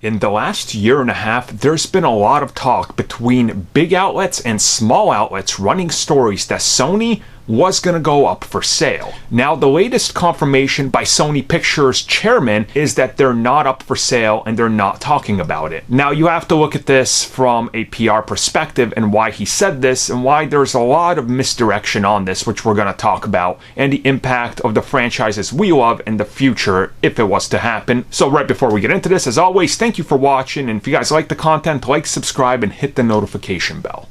In the last year and a half, there's been a lot of talk between big outlets and small outlets running stories that Sony was going to go up for sale. Now, the latest confirmation by Sony Pictures chairman is that they're not up for sale and they're not talking about it. Now, you have to look at this from a PR perspective and why he said this and why there's a lot of misdirection on this, which we're going to talk about, and the impact of the franchises we love in the future if it was to happen. So right before we get into this, as always, thank you for watching, and if you guys like the content, like, subscribe, and hit the notification bell.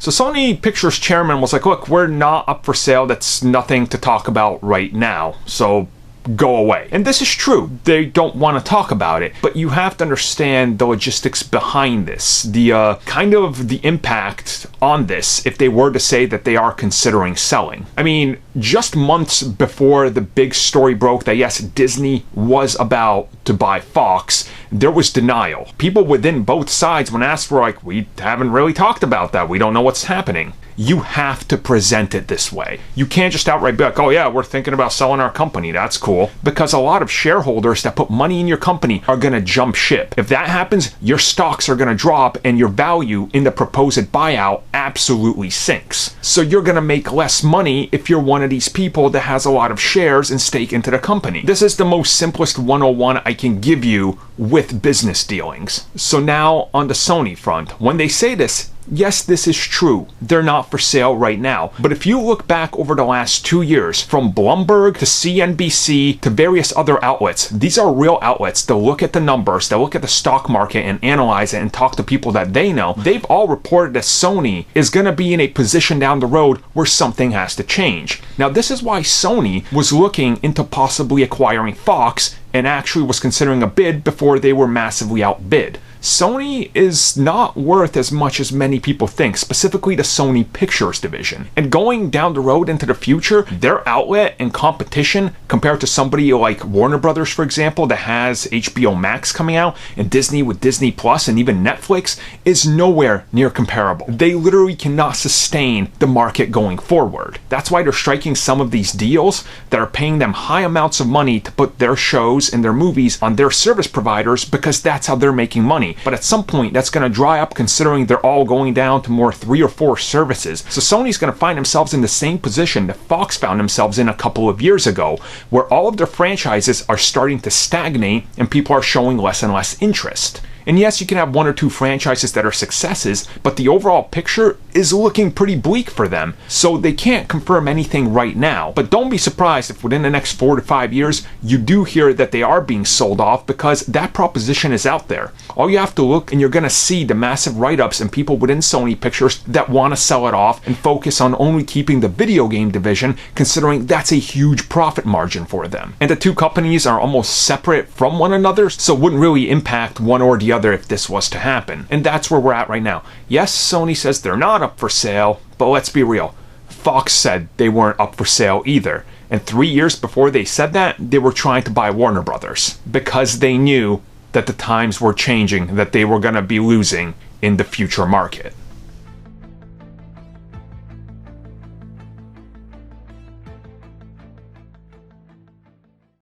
So Sony Pictures chairman was like, look, we're not up for sale. That's nothing to talk about right now. So go away. And this is true. They don't want to talk about it. But you have to understand the logistics behind this. The kind of the impact on this if they were to say that they are considering selling. I mean, just months before the big story broke that yes, Disney was about to buy Fox, there was denial. People within both sides, when asked, were like, we haven't really talked about that. We don't know what's happening. You have to present it this way. You can't just outright be like, oh yeah, we're thinking about selling our company. That's cool. Because a lot of shareholders that put money in your company are going to jump ship. If that happens, your stocks are going to drop and your value in the proposed buyout absolutely sinks. So you're going to make less money if you're one of these people that has a lot of shares and stake into the company. This is the most simplest 101 I can give you with business dealings. So now on the Sony front, when they say this, yes, this is true. They're not for sale right now. But if you look back over the last 2 years, from Bloomberg to CNBC to various other outlets, these are real outlets that look at the numbers, that look at the stock market and analyze it and talk to people that they know. They've all reported that Sony is going to be in a position down the road where something has to change. Now, this is why Sony was looking into possibly acquiring Fox and actually was considering a bid before they were massively outbid. Sony is not worth as much as many people think, specifically the Sony Pictures division. And going down the road into the future, their outlet and competition compared to somebody like Warner Brothers, for example, that has HBO Max coming out, and Disney with Disney Plus and even Netflix, is nowhere near comparable. They literally cannot sustain the market going forward. That's why they're striking some of these deals that are paying them high amounts of money to put their shows and their movies on their service providers because that's how they're making money. But at some point, that's going to dry up considering they're all going down to more 3 or 4 services. So Sony's going to find themselves in the same position that Fox found themselves in a couple of years ago, where all of their franchises are starting to stagnate and people are showing less and less interest. And yes, you can have 1 or 2 franchises that are successes, but the overall picture is looking pretty bleak for them. So they can't confirm anything right now. But don't be surprised if within the next 4 to 5 years, you do hear that they are being sold off, because that proposition is out there. All you have to look and you're going to see the massive write-ups and people within Sony Pictures that want to sell it off and focus on only keeping the video game division, considering that's a huge profit margin for them. And the two companies are almost separate from one another, so it wouldn't really impact one or the other if this was to happen. And that's where we're at right now. Yes, Sony says they're not up for sale, but let's be real. Fox said they weren't up for sale either. And 3 years before they said that, they were trying to buy Warner Brothers because they knew that the times were changing, that they were going to be losing in the future market.